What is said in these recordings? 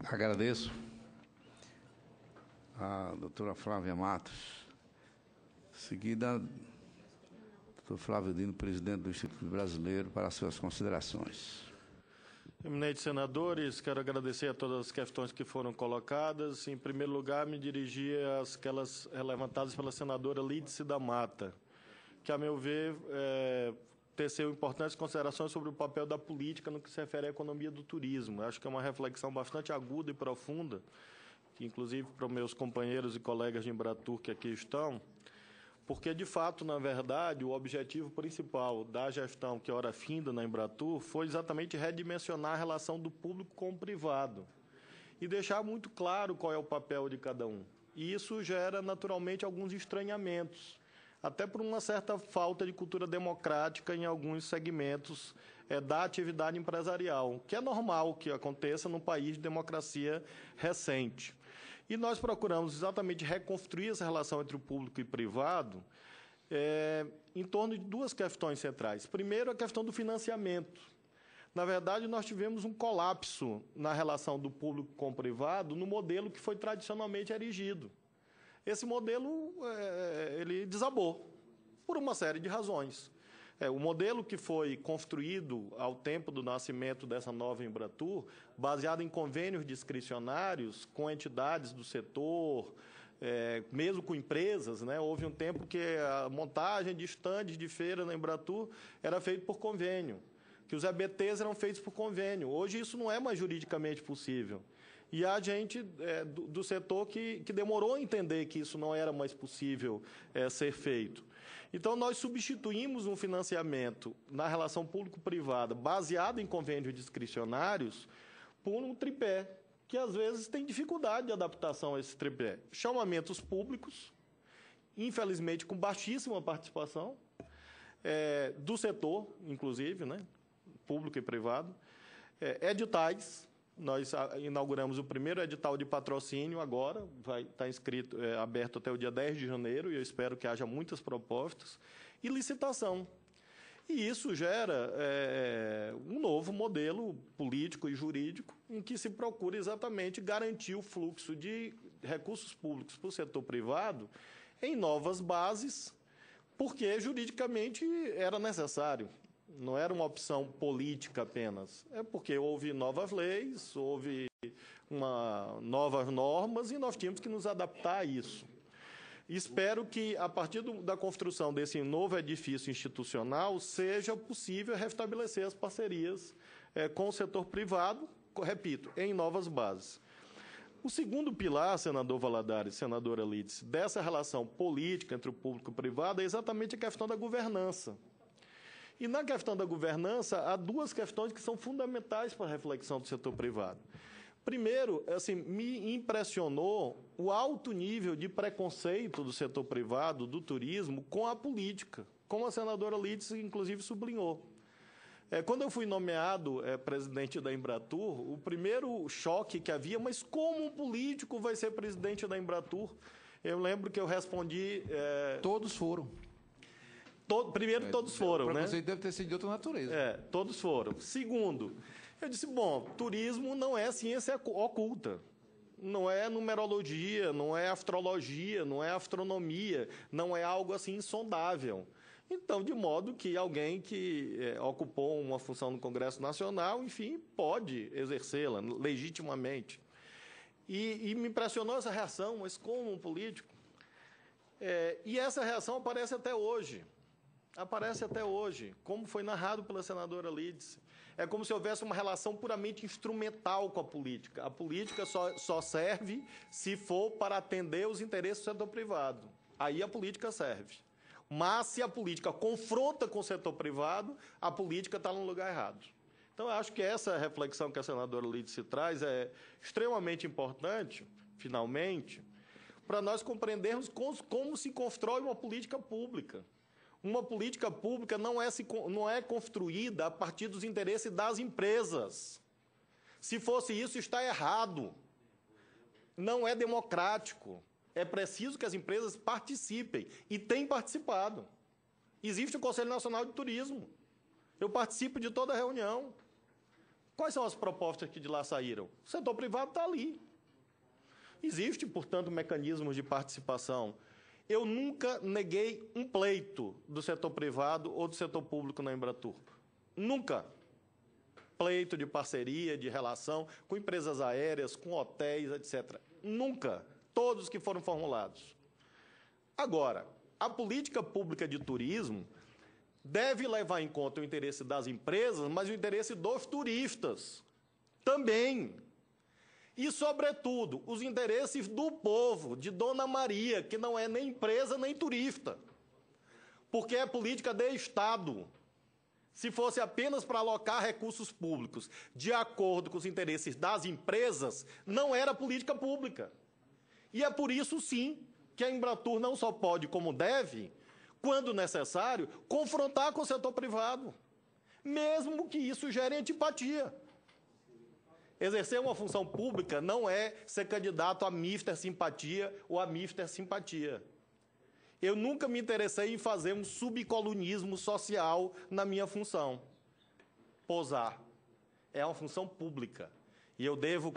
Agradeço a doutora Flávia Matos. Em seguida, doutor Flávio Dino, presidente do Instituto Brasileiro, para as suas considerações. Eminentes senadores, quero agradecer a todas as questões que foram colocadas. Em primeiro lugar, me dirigir àquelas levantadas pela senadora Lídice da Mata, que, a meu ver, teceu importantes considerações sobre o papel da política no que se refere à economia do turismo. Acho que é uma reflexão bastante aguda e profunda, que, inclusive, para os meus companheiros e colegas de Embratur que aqui estão, porque, de fato, na verdade, o objetivo principal da gestão que ora finda na Embratur foi exatamente redimensionar a relação do público com o privado e deixar muito claro qual é o papel de cada um. E isso gera, naturalmente, alguns estranhamentos, até por uma certa falta de cultura democrática em alguns segmentos da atividade empresarial, que é normal que aconteça num país de democracia recente. E nós procuramos exatamente reconstruir essa relação entre o público e privado em torno de duas questões centrais. Primeiro, a questão do financiamento. Na verdade, nós tivemos um colapso na relação do público com o privado no modelo que foi tradicionalmente erigido. Esse modelo ele desabou por uma série de razões. O modelo que foi construído ao tempo do nascimento dessa nova Embratur, baseado em convênios discricionários com entidades do setor, mesmo com empresas, né? Houve um tempo que a montagem de estandes de feira na Embratur era feita por convênio, que os EBTs eram feitos por convênio. Hoje isso não é mais juridicamente possível. E há gente do setor que demorou a entender que isso não era mais possível ser feito. Então, nós substituímos um financiamento na relação público-privada baseado em convênios discricionários por um tripé, que às vezes tem dificuldade de adaptação a esse tripé. Chamamentos públicos, infelizmente com baixíssima participação, do setor, inclusive, né, público e privado, editais. Nós inauguramos o primeiro edital de patrocínio agora, vai estar inscrito, aberto até o dia 10 de janeiro, e eu espero que haja muitas propostas, e licitação. E isso gera um novo modelo político e jurídico em que se procura exatamente garantir o fluxo de recursos públicos para o setor privado em novas bases, porque juridicamente era necessário. Não era uma opção política apenas, é porque houve novas leis, houve novas normas e nós tínhamos que nos adaptar a isso. Espero que, a partir da construção desse novo edifício institucional, seja possível restabelecer as parcerias com o setor privado, repito, em novas bases. O segundo pilar, senador Valadares, senadora Lídice, dessa relação política entre o público e o privado é exatamente a questão da governança. E na questão da governança, há duas questões que são fundamentais para a reflexão do setor privado. Primeiro, assim, me impressionou o alto nível de preconceito do setor privado, do turismo, com a política, como a senadora Lídice, inclusive, sublinhou. Quando eu fui nomeado presidente da Embratur, o primeiro choque que havia, mas como um político vai ser presidente da Embratur? Eu lembro que eu respondi... Todos foram. Primeiro, todos foram, né? O preconceito deve ter sido de outra natureza. Todos foram. Segundo, eu disse, bom, turismo não é ciência oculta. Não é numerologia, não é astrologia, não é astronomia, não é algo assim insondável. Então, de modo que alguém que ocupou uma função no Congresso Nacional, enfim, pode exercê-la legitimamente. E me impressionou essa reação, mas como um político? E essa reação aparece até hoje. Como foi narrado pela senadora Lídice. É como se houvesse uma relação puramente instrumental com a política. A política só serve se for para atender os interesses do setor privado. Aí a política serve. Mas se a política confronta com o setor privado, a política está no lugar errado. Então, eu acho que essa reflexão que a senadora Lídice traz é extremamente importante, finalmente, para nós compreendermos como se constrói uma política pública. Uma política pública não é construída a partir dos interesses das empresas. Se fosse isso, está errado. Não é democrático. É preciso que as empresas participem. E têm participado. Existe o Conselho Nacional de Turismo. Eu participo de toda a reunião. Quais são as propostas que de lá saíram? O setor privado está ali. Existe, portanto, mecanismos de participação. Eu nunca neguei um pleito do setor privado ou do setor público na Embratur. Nunca. Pleito de parceria, de relação com empresas aéreas, com hotéis, etc. Nunca. Todos que foram formulados. Agora, a política pública de turismo deve levar em conta o interesse das empresas, mas o interesse dos turistas também. E, sobretudo, os interesses do povo, de Dona Maria, que não é nem empresa nem turista, porque é política de Estado. Se fosse apenas para alocar recursos públicos de acordo com os interesses das empresas, não era política pública. E é por isso, sim, que a Embratur não só pode, como deve, quando necessário, confrontar com o setor privado, mesmo que isso gere antipatia. Exercer uma função pública não é ser candidato a Mister Simpatia ou a Mister Simpatia. Eu nunca me interessei em fazer um subcolunismo social na minha função. Posar. É uma função pública. E eu devo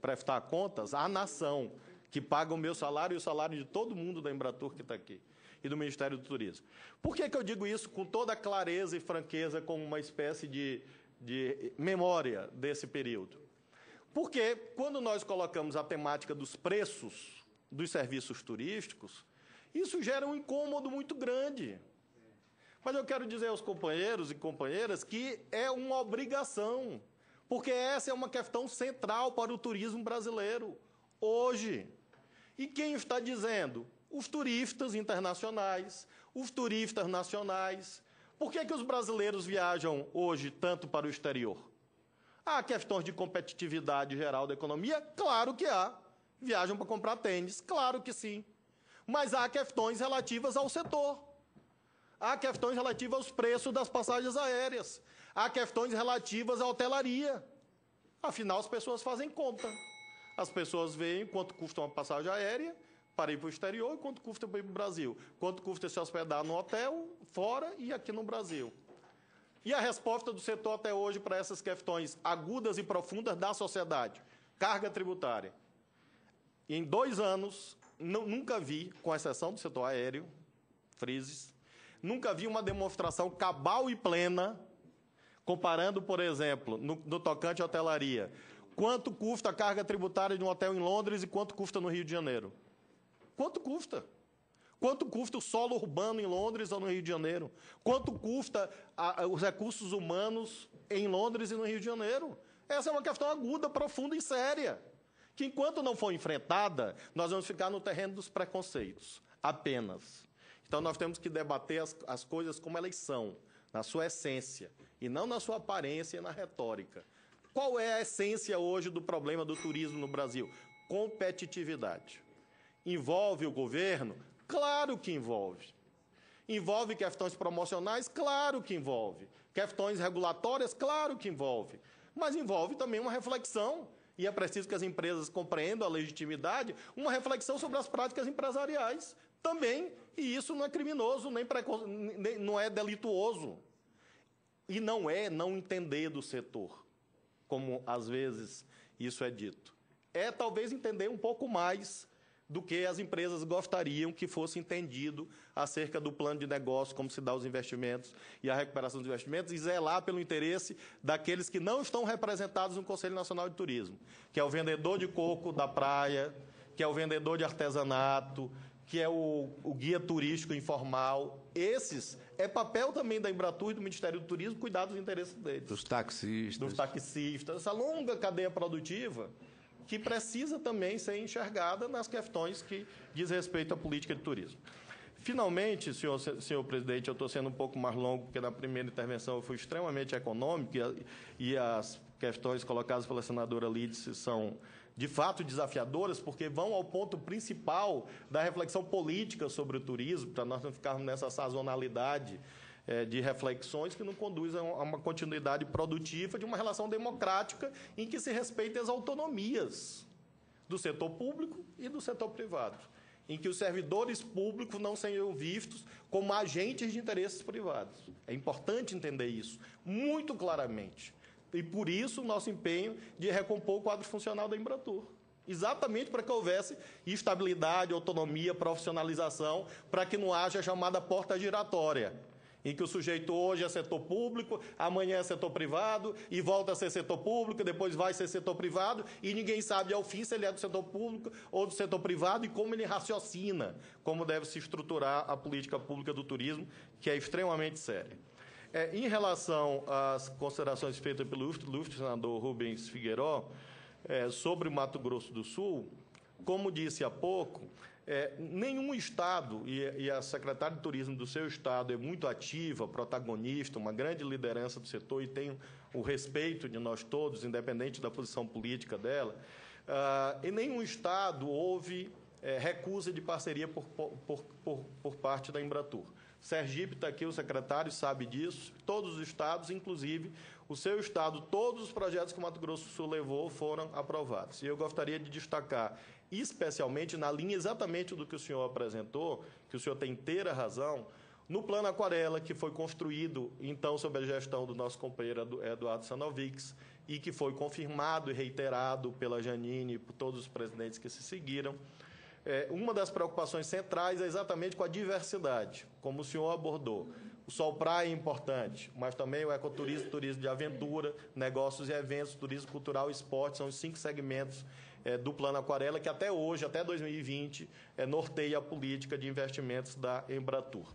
prestar contas à nação, que paga o meu salário e o salário de todo mundo da Embratur que está aqui, e do Ministério do Turismo. Por que eu digo isso com toda clareza e franqueza, como uma espécie de memória desse período? Porque, quando nós colocamos a temática dos preços dos serviços turísticos, isso gera um incômodo muito grande. Mas eu quero dizer aos companheiros e companheiras que é uma obrigação, porque essa é uma questão central para o turismo brasileiro, hoje. E quem está dizendo? Os turistas internacionais, os turistas nacionais. Por que os brasileiros viajam hoje tanto para o exterior? Há questões de competitividade geral da economia? Claro que há. Viajam para comprar tênis? Claro que sim. Mas há questões relativas ao setor. Há questões relativas aos preços das passagens aéreas. Há questões relativas à hotelaria. Afinal, as pessoas fazem conta. As pessoas veem quanto custa uma passagem aérea para ir para o exterior e quanto custa para ir para o Brasil. Quanto custa se hospedar no hotel, fora e aqui no Brasil. E a resposta do setor até hoje para essas questões agudas e profundas da sociedade? Carga tributária. Em 2 anos, nunca vi, com exceção do setor aéreo, frises, nunca vi uma demonstração cabal e plena, comparando, por exemplo, no tocante à hotelaria, quanto custa a carga tributária de um hotel em Londres e quanto custa no Rio de Janeiro. Quanto custa? Quanto custa o solo urbano em Londres ou no Rio de Janeiro? Quanto custa os recursos humanos em Londres e no Rio de Janeiro? Essa é uma questão aguda, profunda e séria, que, enquanto não for enfrentada, nós vamos ficar no terreno dos preconceitos, apenas. Então, nós temos que debater as coisas como elas são, na sua essência, e não na sua aparência e na retórica. Qual é a essência hoje do problema do turismo no Brasil? Competitividade. Envolve o governo? Claro que envolve. Envolve questões promocionais? Claro que envolve. Questões regulatórias? Claro que envolve. Mas envolve também uma reflexão, e é preciso que as empresas compreendam a legitimidade, uma reflexão sobre as práticas empresariais também, e isso não é criminoso, nem não é delituoso. E não é não entender do setor, como às vezes isso é dito. É talvez entender um pouco mais do que as empresas gostariam que fosse entendido acerca do plano de negócio, como se dá os investimentos e a recuperação dos investimentos, e zelar pelo interesse daqueles que não estão representados no Conselho Nacional de Turismo, que é o vendedor de coco da praia, que é o vendedor de artesanato, que é o guia turístico informal. Esses é papel também da Embratur e do Ministério do Turismo cuidar dos interesses deles. Dos taxistas. Dos taxistas, essa longa cadeia produtiva que precisa também ser enxergada nas questões que diz respeito à política de turismo. Finalmente, senhor presidente, eu estou sendo um pouco mais longo, porque na primeira intervenção eu fui extremamente econômico e as questões colocadas pela senadora Lídice são, de fato, desafiadoras, porque vão ao ponto principal da reflexão política sobre o turismo, para nós não ficarmos nessa sazonalidade de reflexões que não conduzem a uma continuidade produtiva de uma relação democrática em que se respeitem as autonomias do setor público e do setor privado, em que os servidores públicos não sejam vistos como agentes de interesses privados. É importante entender isso muito claramente. E, por isso, o nosso empenho de recompor o quadro funcional da Embratur. Exatamente para que houvesse estabilidade, autonomia, profissionalização, para que não haja a chamada porta giratória, em que o sujeito hoje é setor público, amanhã é setor privado, e volta a ser setor público, depois vai ser setor privado, e ninguém sabe ao fim se ele é do setor público ou do setor privado e como ele raciocina, como deve se estruturar a política pública do turismo, que é extremamente séria. Em relação às considerações feitas pelo ilustre senador Rubens Figueiró, sobre o Mato Grosso do Sul, como disse há pouco, nenhum Estado, e a secretária de Turismo do seu Estado é muito ativa, protagonista, uma grande liderança do setor e tem o respeito de nós todos, independente da posição política dela, em nenhum Estado houve recusa de parceria por parte da Embratur. Sergipe está aqui, o secretário sabe disso, todos os estados, inclusive o seu estado, todos os projetos que o Mato Grosso do Sul levou foram aprovados. E eu gostaria de destacar, especialmente na linha exatamente do que o senhor apresentou, que o senhor tem inteira razão, no Plano Aquarela, que foi construído, então, sob a gestão do nosso companheiro Eduardo Sanovics, e que foi confirmado e reiterado pela Janine e por todos os presidentes que se seguiram. Uma das preocupações centrais é exatamente com a diversidade, como o senhor abordou. O Sol Praia é importante, mas também o ecoturismo, turismo de aventura, negócios e eventos, turismo cultural e esporte, são os 5 segmentos do Plano Aquarela, que até hoje, até 2020, norteia a política de investimentos da Embratur.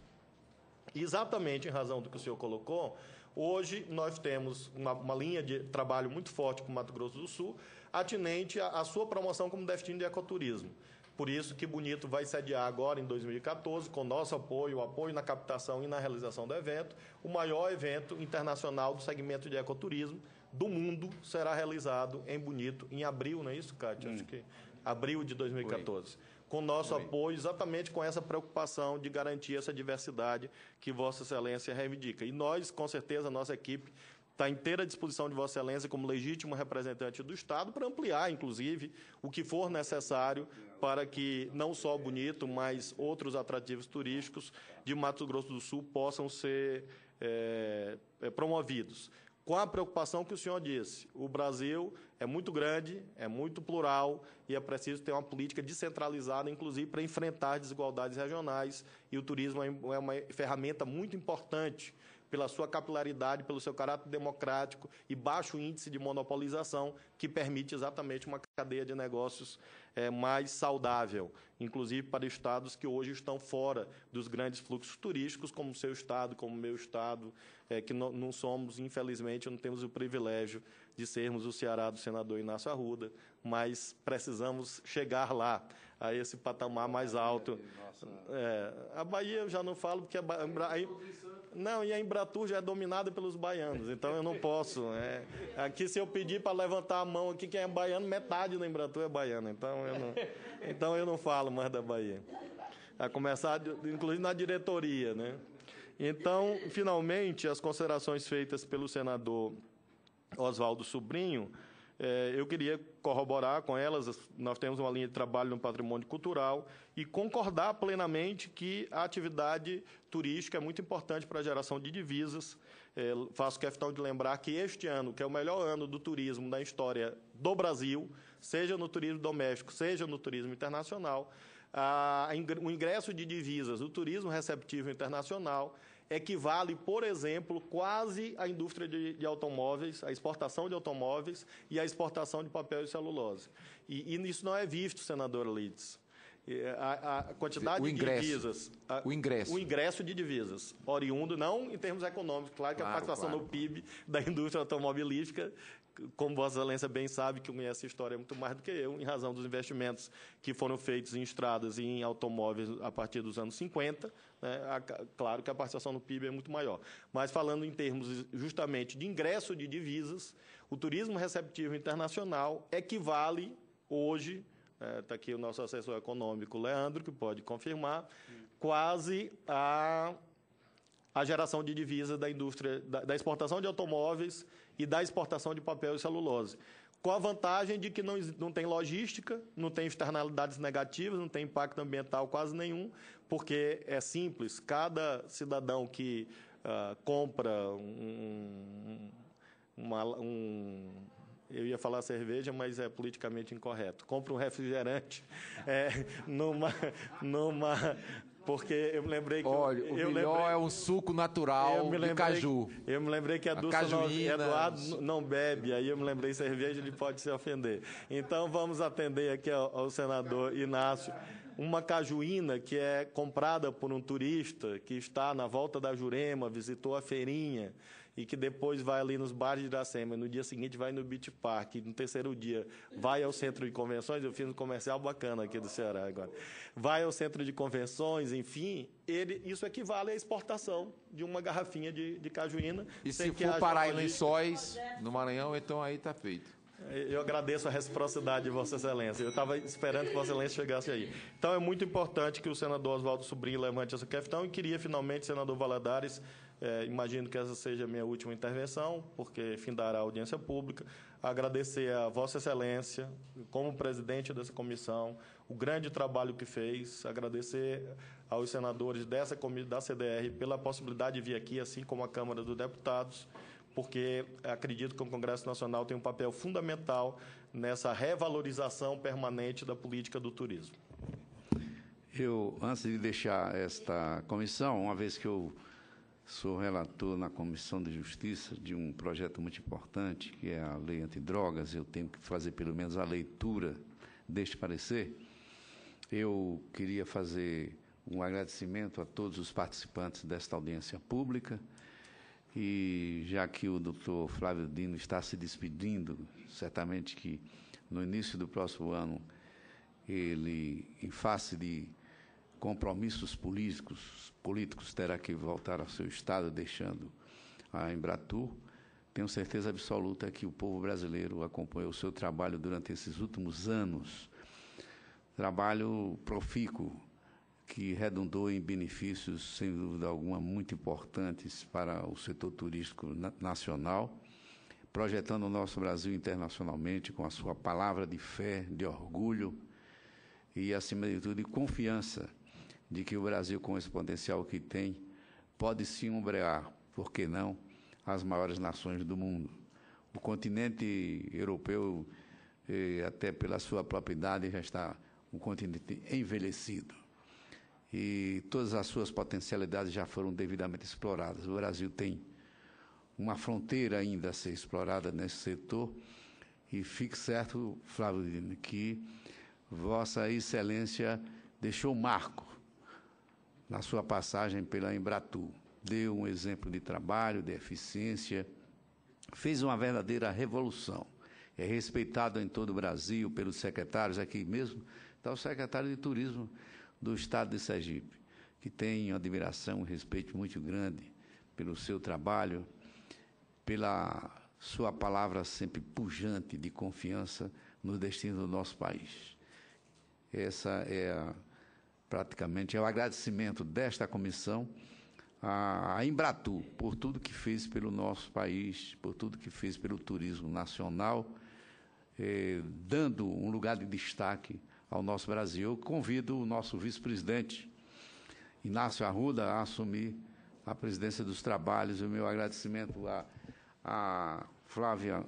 Exatamente em razão do que o senhor colocou, hoje nós temos uma linha de trabalho muito forte com o Mato Grosso do Sul, atinente à sua promoção como destino de ecoturismo. Por isso que Bonito vai sediar agora, em 2014, com nosso apoio, o apoio na captação e na realização do evento, o maior evento internacional do segmento de ecoturismo do mundo será realizado em Bonito, em abril, não é isso, Cátia? Acho que abril de 2014. Com nosso apoio, exatamente com essa preocupação de garantir essa diversidade que Vossa Excelência reivindica. E nós, com certeza, a nossa equipe está à inteira disposição de Vossa Excelência como legítimo representante do Estado para ampliar, inclusive, o que for necessário para que não só Bonito, mas outros atrativos turísticos de Mato Grosso do Sul possam ser promovidos. Com a preocupação que o senhor disse, o Brasil é muito grande, é muito plural e é preciso ter uma política descentralizada, inclusive, para enfrentar desigualdades regionais, e o turismo é uma ferramenta muito importante pela sua capilaridade, pelo seu caráter democrático e baixo índice de monopolização, que permite exatamente uma cadeia de negócios mais saudável, inclusive para estados que hoje estão fora dos grandes fluxos turísticos, como o seu estado, como o meu estado, que não somos, infelizmente, não temos o privilégio de sermos o Ceará do senador Inácio Arruda, mas precisamos chegar lá, a esse patamar mais alto. A Bahia eu já não falo, porque não, e a Embratur já é dominada pelos baianos, então eu não posso. Aqui, se eu pedir para levantar a mão aqui, quem é baiano, metade da Embratur é baiana, então eu não falo mais da Bahia. A começar, inclusive, na diretoria, né? Então, finalmente, as considerações feitas pelo senador Oswaldo Sobrinho, eu queria corroborar com elas. Nós temos uma linha de trabalho no patrimônio cultural e concordar plenamente que a atividade turística é muito importante para a geração de divisas. Faço questão de lembrar que este ano, que é o melhor ano do turismo na história do Brasil, seja no turismo doméstico, seja no turismo internacional, o ingresso de divisas do turismo receptivo internacional equivale, por exemplo, quase à indústria de automóveis, à exportação de automóveis e à exportação de papel e celulose. E isso não é visto, senadora Lides. A quantidade de divisas... O ingresso de divisas, oriundo, não em termos econômicos, claro que a participação no PIB da indústria automobilística, como Vossa Excelência bem sabe, que conhece a história muito mais do que eu, em razão dos investimentos que foram feitos em estradas e em automóveis a partir dos anos 50, né? Claro que a participação no PIB é muito maior. Mas, falando em termos justamente de ingresso de divisas, o turismo receptivo internacional equivale hoje, está aqui o nosso assessor econômico, Leandro, que pode confirmar, quase a geração de divisas da indústria, da exportação de automóveis e da exportação de papel e celulose. Com a vantagem de que não tem logística, não tem externalidades negativas, não tem impacto ambiental quase nenhum, porque é simples, cada cidadão que compra eu ia falar cerveja, mas é politicamente incorreto. Compre um refrigerante porque eu me lembrei que... Olha, o melhor é um suco natural de caju. Eu me lembrei que a Dulce Eduardo não bebe, aí eu me lembrei cerveja, ele pode se ofender. Então, vamos atender aqui ao senador Inácio. Uma cajuína que é comprada por um turista que está na volta da Jurema, visitou a feirinha, e que depois vai ali nos bares de Iracema, no dia seguinte vai no Beach Park, no terceiro dia vai ao centro de convenções, eu fiz um comercial bacana aqui do Ceará agora, vai ao centro de convenções, enfim, isso equivale à exportação de uma garrafinha de cajuína. E se for parar em Lençóis, no Maranhão, então aí está feito. Eu agradeço a reciprocidade de Vossa Excelência. Eu estava esperando que Vossa Excelência chegasse aí. Então, é muito importante que o senador Oswaldo Sobrinho levante essa questão e queria, finalmente, senador Valadares, imagino que essa seja a minha última intervenção, porque findará a audiência pública, agradecer a Vossa Excelência, como presidente dessa comissão, o grande trabalho que fez, agradecer aos senadores da CDR pela possibilidade de vir aqui, assim como a Câmara dos Deputados, porque acredito que o Congresso Nacional tem um papel fundamental nessa revalorização permanente da política do turismo. Antes de deixar esta comissão, uma vez que eu sou relator na Comissão de Justiça de um projeto muito importante, que é a Lei Antidrogas, eu tenho que fazer pelo menos a leitura deste parecer, eu queria fazer um agradecimento a todos os participantes desta audiência pública, e já que o doutor Flávio Dino está se despedindo, certamente que no início do próximo ano ele, em face de compromissos políticos terá que voltar ao seu estado, deixando a Embratur. Tenho certeza absoluta que o povo brasileiro acompanhou o seu trabalho durante esses últimos anos, trabalho profícuo, que redundou em benefícios, sem dúvida alguma, muito importantes para o setor turístico nacional, projetando o nosso Brasil internacionalmente com a sua palavra de fé, de orgulho e, acima de tudo, de confiança de que o Brasil, com esse potencial que tem, pode sim ombrear, por que não, as maiores nações do mundo. O continente europeu, até pela sua própria idade, já está um continente envelhecido. E todas as suas potencialidades já foram devidamente exploradas. O Brasil tem uma fronteira ainda a ser explorada nesse setor, e fique certo, Flávio Dino, que Vossa Excelência deixou marco na sua passagem pela Embratur. Deu um exemplo de trabalho, de eficiência, fez uma verdadeira revolução. É respeitado em todo o Brasil pelos secretários, aqui mesmo está o secretário de Turismo do Estado de Sergipe, que tem uma admiração, um respeito muito grande pelo seu trabalho, pela sua palavra sempre pujante de confiança no destino do nosso país. Essa é praticamente o agradecimento desta comissão à Embratur por tudo que fez pelo nosso país, por tudo que fez pelo turismo nacional, dando um lugar de destaque ao nosso Brasil. Eu convido o nosso vice-presidente, Inácio Arruda, a assumir a presidência dos trabalhos. O meu agradecimento a Flávia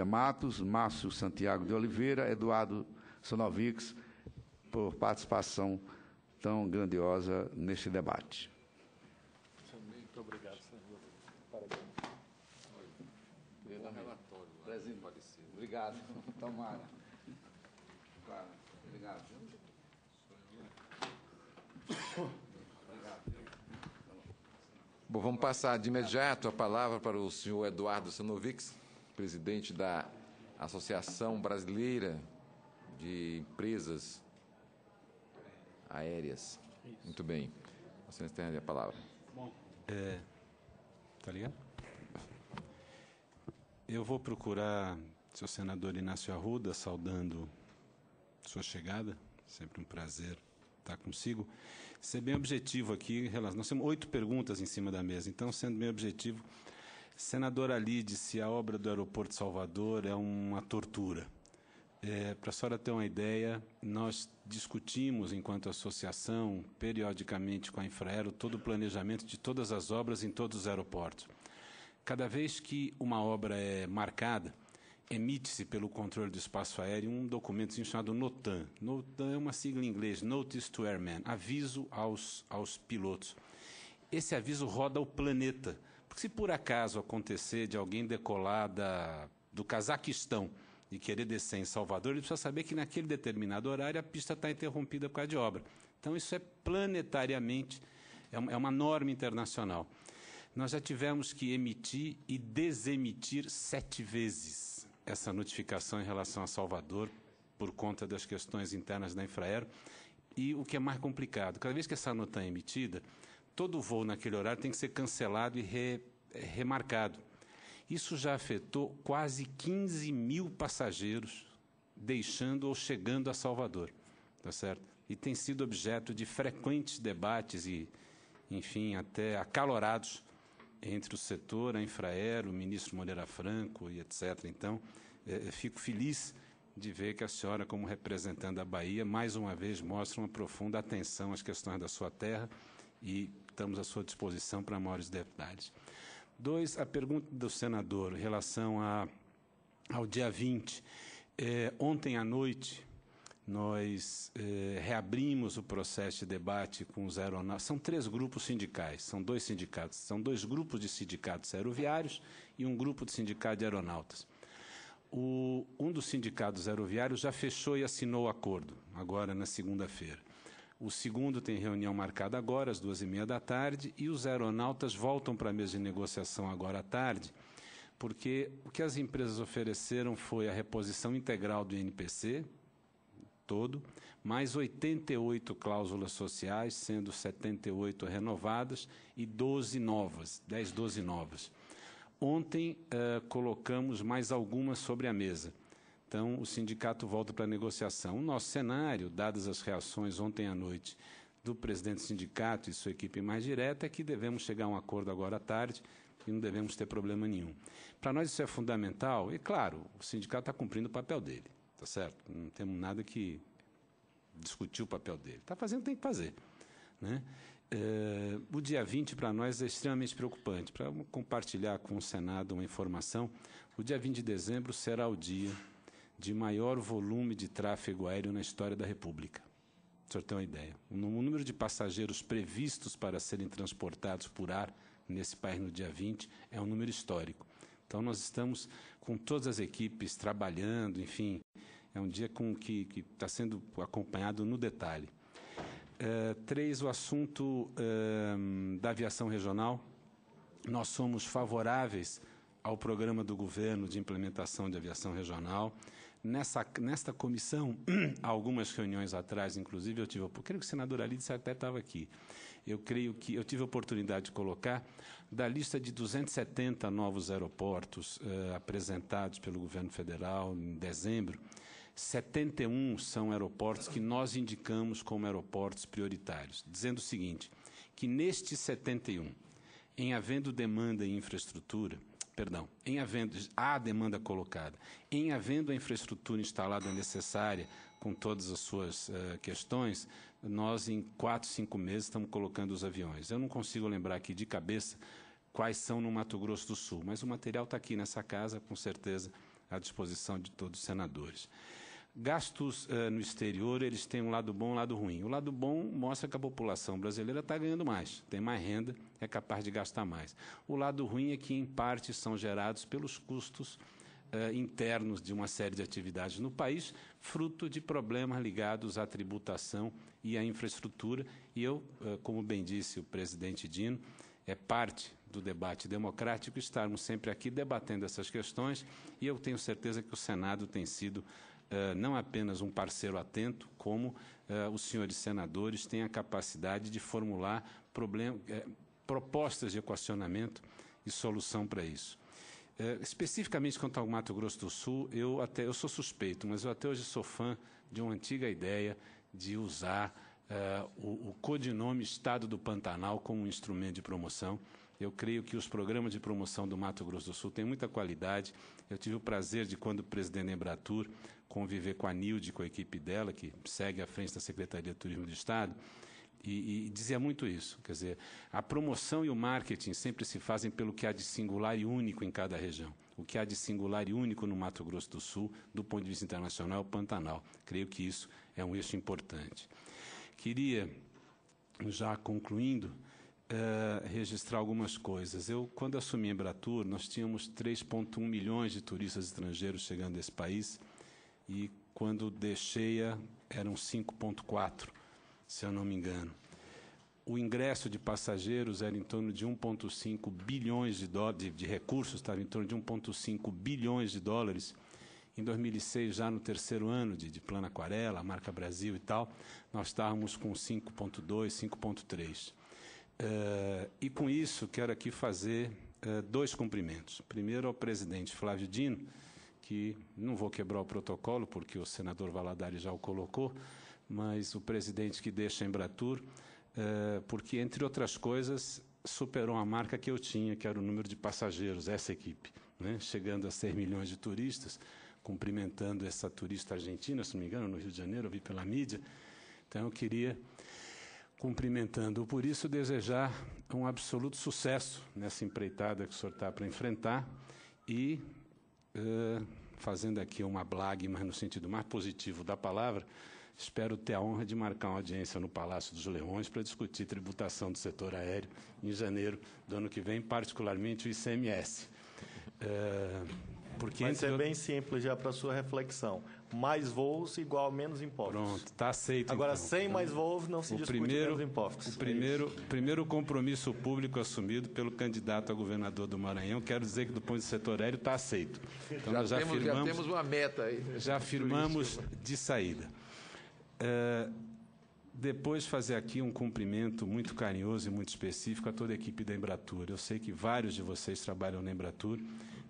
Matos, Márcio Santiago de Oliveira, Eduardo Sonovics, por participação tão grandiosa neste debate. Muito obrigado, senador. Parabéns. Obrigado. Tomara. Claro. Obrigado. Bom, vamos passar de imediato a palavra para o senhor Eduardo Sonovics, presidente da Associação Brasileira de Empresas Aéreas. Muito bem. Você tem a palavra. Bom, tá ligado? Eu vou procurar seu senador Inácio Arruda, saudando sua chegada. Sempre um prazer estar consigo. Ser bem objetivo aqui, nós temos 8 perguntas em cima da mesa, então, sendo bem objetivo, senador Ali disse se a obra do aeroporto de Salvador é uma tortura. Para a senhora ter uma ideia, nós discutimos, enquanto associação, periodicamente com a Infraero, todo o planejamento de todas as obras em todos os aeroportos. Cada vez que uma obra é marcada, emite-se pelo controle do espaço aéreo um documento chamado NOTAM. NOTAM é uma sigla em inglês, Notice to Airmen, aviso aos pilotos. Esse aviso roda o planeta, porque se por acaso acontecer de alguém decolar do Cazaquistão e querer descer em Salvador, ele precisa saber que naquele determinado horário a pista está interrompida por causa de obra. Então isso é planetariamente, é uma norma internacional. Nós já tivemos que emitir e desemitir 7 vezes essa notificação em relação a Salvador, por conta das questões internas da Infraero. E o que é mais complicado, cada vez que essa nota é emitida, todo voo naquele horário tem que ser cancelado e remarcado. Isso já afetou quase 15 mil passageiros deixando ou chegando a Salvador, tá certo? E tem sido objeto de frequentes debates e, enfim, até acalorados entre o setor, a Infraero, o ministro Moreira Franco e etc. Então, fico feliz de ver que a senhora, como representante da Bahia, mais uma vez mostra uma profunda atenção às questões da sua terra e estamos à sua disposição para maiores detalhes. 2, a pergunta do senador em relação ao dia 20. Ontem à noite, nós reabrimos o processo de debate com os aeronautas. São 3 grupos sindicais, são 2 sindicatos, são 2 grupos de sindicatos aeroviários e um grupo de sindicato de aeronautas. Um dos sindicatos aeroviários já fechou e assinou o acordo, agora na segunda-feira. O segundo tem reunião marcada agora, às 14h30, e os aeronautas voltam para a mesa de negociação agora à tarde, porque o que as empresas ofereceram foi a reposição integral do INPC, todo, mais 88 cláusulas sociais, sendo 78 renovadas e 12 novas, 12 novas. Ontem colocamos mais algumas sobre a mesa. Então, o sindicato volta para a negociação. O nosso cenário, dadas as reações ontem à noite do presidente do sindicato e sua equipe mais direta, é que devemos chegar a um acordo agora à tarde e não devemos ter problema nenhum. Para nós isso é fundamental e, claro, o sindicato está cumprindo o papel dele, tá certo? Não temos nada que discutir o papel dele. Está fazendo, tem que fazer, né? O dia 20 para nós é extremamente preocupante. Para compartilhar com o Senado uma informação, o dia 20 de dezembro será o dia de maior volume de tráfego aéreo na história da República. O senhor tem uma ideia. O número de passageiros previstos para serem transportados por ar nesse país no dia 20 é um número histórico. Então, nós estamos com todas as equipes trabalhando, enfim, é um dia que está sendo acompanhado no detalhe. 3, o assunto da aviação regional. Nós somos favoráveis ao programa do governo de implementação de aviação regional. Nesta comissão, há algumas reuniões atrás, inclusive, eu creio que o senador Alides até estava aqui. Eu creio que eu tive a oportunidade de colocar, da lista de 270 novos aeroportos apresentados pelo governo federal em dezembro, 71 são aeroportos que nós indicamos como aeroportos prioritários, dizendo o seguinte, que nestes 71, em havendo demanda e infraestrutura, há demanda colocada, em havendo a infraestrutura instalada necessária com todas as suas questões, nós em 4, 5 meses estamos colocando os aviões. Eu não consigo lembrar aqui de cabeça quais são no Mato Grosso do Sul, mas o material está aqui nessa casa, com certeza, à disposição de todos os senadores. Gastos no exterior, eles têm um lado bom e um lado ruim. O lado bom mostra que a população brasileira está ganhando mais, tem mais renda, é capaz de gastar mais. O lado ruim é que, em parte, são gerados pelos custos internos de uma série de atividades no país, fruto de problemas ligados à tributação e à infraestrutura. E eu, como bem disse o presidente Dino, é parte do debate democrático estarmos sempre aqui debatendo essas questões, e eu tenho certeza que o Senado tem sido não apenas um parceiro atento, como os senhores senadores têm a capacidade de formular propostas de equacionamento e solução para isso. Especificamente quanto ao Mato Grosso do Sul, eu sou suspeito, mas eu até hoje sou fã de uma antiga ideia de usar o codinome Estado do Pantanal como um instrumento de promoção. Eu creio que os programas de promoção do Mato Grosso do Sul têm muita qualidade. Eu tive o prazer de, quando o presidente da Embratur, conviver com a Nilde, com a equipe dela, que segue à frente da Secretaria de Turismo do Estado, E dizia muito isso, quer dizer, a promoção e o marketing sempre se fazem pelo que há de singular e único em cada região. O que há de singular e único no Mato Grosso do Sul, do ponto de vista internacional, é o Pantanal. Creio que isso é um eixo importante. Queria, já concluindo, registrar algumas coisas. Quando assumi a Embratur, nós tínhamos 3,1 milhões de turistas estrangeiros chegando a esse país, e quando deixei-a, eram 5,4, se eu não me engano. O ingresso de passageiros era em torno de 1,5 bilhões de dólares, de recursos, estava em torno de 1,5 bilhões de dólares. Em 2006, já no terceiro ano de Plano Aquarela, Marca Brasil e tal, nós estávamos com 5,2, 5,3. E com isso, quero aqui fazer 2 cumprimentos. Primeiro ao presidente Flávio Dino, que não vou quebrar o protocolo, porque o senador Valadares já o colocou, mas o presidente que deixa a Embratur, porque, entre outras coisas, superou a marca que eu tinha, que era o número de passageiros, essa equipe, né? Chegando a 6 milhões de turistas, cumprimentando essa turista argentina, se não me engano, no Rio de Janeiro, eu vi pela mídia. Então, eu queria, cumprimentando por isso, desejar um absoluto sucesso nessa empreitada que o senhor está para enfrentar e, fazendo aqui uma blague, mas no sentido mais positivo da palavra, espero ter a honra de marcar uma audiência no Palácio dos Leões para discutir tributação do setor aéreo em janeiro do ano que vem, particularmente o ICMS. Porque vai ser bem simples já para a sua reflexão. Mais voos igual a menos impostos. Pronto, está aceito. Agora, então. Sem mais voos, não se discute menos impostos. O primeiro compromisso público assumido pelo candidato a governador do Maranhão, quero dizer que, do ponto de vista setor aéreo, está aceito. Então, já temos uma meta aí. Já afirmamos de saída. Depois, fazer aqui um cumprimento muito carinhoso e muito específico a toda a equipe da Embratur. Eu sei que vários de vocês trabalham na Embratur.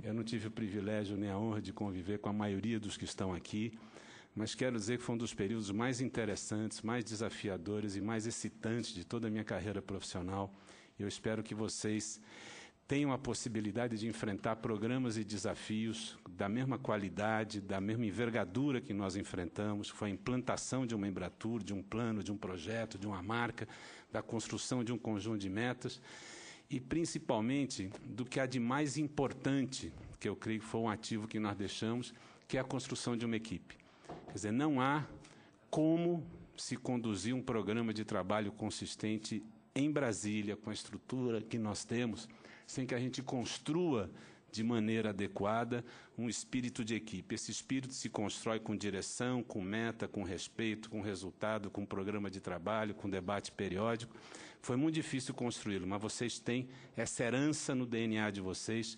Eu não tive o privilégio nem a honra de conviver com a maioria dos que estão aqui, mas quero dizer que foi um dos períodos mais interessantes, mais desafiadores e mais excitantes de toda a minha carreira profissional. Eu espero que vocês tenham a possibilidade de enfrentar programas e desafios da mesma qualidade, da mesma envergadura que nós enfrentamos, que foi a implantação de uma Embratur, de um plano, de um projeto, de uma marca, da construção de um conjunto de metas, e principalmente do que há de mais importante, que eu creio que foi um ativo que nós deixamos, que é a construção de uma equipe. Quer dizer, não há como se conduzir um programa de trabalho consistente em Brasília, com a estrutura que nós temos, sem que a gente construa de maneira adequada um espírito de equipe. Esse espírito se constrói com direção, com meta, com respeito, com resultado, com programa de trabalho, com debate periódico. Foi muito difícil construí-lo, mas vocês têm essa herança no DNA de vocês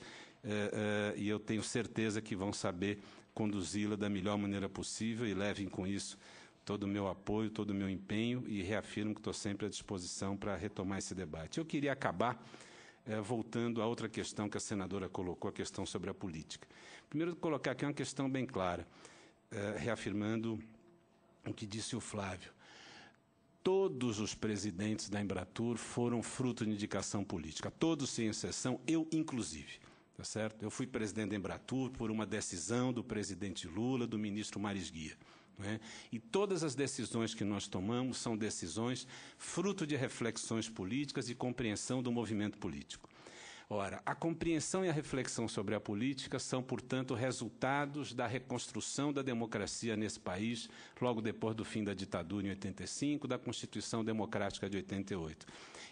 e eu tenho certeza que vão saber conduzi-la da melhor maneira possível e levem com isso todo o meu apoio, todo o meu empenho e reafirmo que estou sempre à disposição para retomar esse debate. Eu queria acabar voltando a outra questão que a senadora colocou, a questão sobre a política. Primeiro, colocar aqui uma questão bem clara, reafirmando o que disse o Flávio. Todos os presidentes da Embratur foram fruto de indicação política, todos sem exceção, eu inclusive. Tá certo? Eu fui presidente da Embratur por uma decisão do presidente Lula, do ministro Maris Guia. Né? E todas as decisões que nós tomamos são decisões fruto de reflexões políticas e compreensão do movimento político. Ora, a compreensão e a reflexão sobre a política são, portanto, resultados da reconstrução da democracia nesse país, logo depois do fim da ditadura em 85, da Constituição Democrática de 88.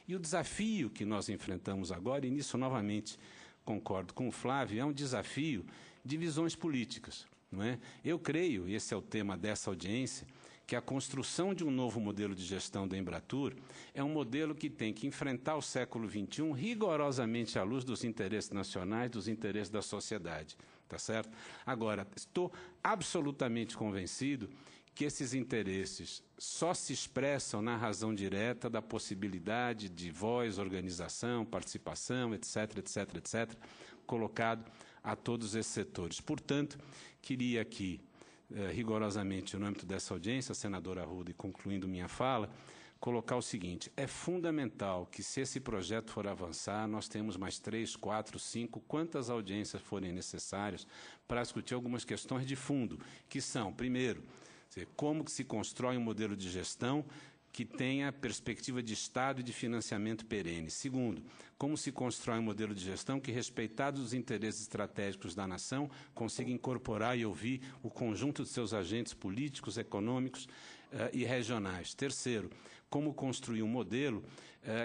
E o desafio que nós enfrentamos agora, e nisso novamente concordo com o Flávio, é um desafio de visões políticas. Não é? Eu creio, e esse é o tema dessa audiência, que a construção de um novo modelo de gestão da Embratur é um modelo que tem que enfrentar o século XXI rigorosamente à luz dos interesses nacionais, dos interesses da sociedade. Tá certo? Agora, estou absolutamente convencido que esses interesses só se expressam na razão direta da possibilidade de voz, organização, participação, etc., etc., etc., colocado a todos esses setores. Portanto, queria aqui, rigorosamente, no âmbito dessa audiência, a senadora Arruda, e concluindo minha fala, colocar o seguinte: é fundamental que, se esse projeto for avançar, nós temos mais 3, 4, 5, quantas audiências forem necessárias para discutir algumas questões de fundo, que são, primeiro, como que se constrói um modelo de gestão que tenha perspectiva de Estado e de financiamento perene. Segundo, como se constrói um modelo de gestão que, respeitados os interesses estratégicos da nação, consiga incorporar e ouvir o conjunto de seus agentes políticos, econômicos e regionais. Terceiro, como construir um modelo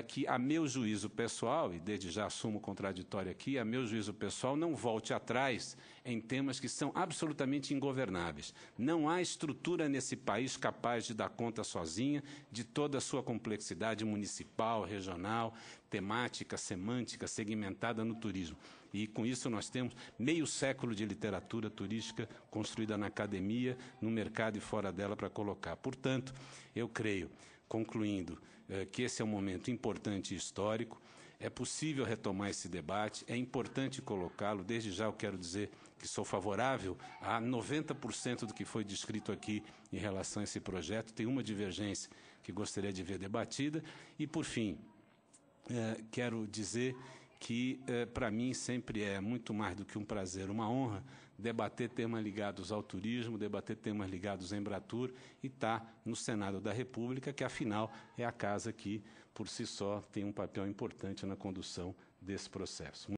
que, a meu juízo pessoal, e desde já assumo contraditório aqui, a meu juízo pessoal, não volte atrás em temas que são absolutamente ingovernáveis. Não há estrutura nesse país capaz de dar conta sozinha de toda a sua complexidade municipal, regional, temática, semântica, segmentada no turismo. E, com isso, nós temos meio século de literatura turística construída na academia, no mercado e fora dela para colocar. Portanto, eu creio, concluindo, que esse é um momento importante e histórico, é possível retomar esse debate, é importante colocá-lo. Desde já eu quero dizer que sou favorável a 90% do que foi descrito aqui em relação a esse projeto. Tem uma divergência que gostaria de ver debatida. E, por fim, quero dizer que, para mim, sempre é muito mais do que um prazer, uma honra, debater temas ligados ao turismo, debater temas ligados à Embratur e estar no Senado da República, que, afinal, é a casa que, por si só, tem um papel importante na condução desse processo.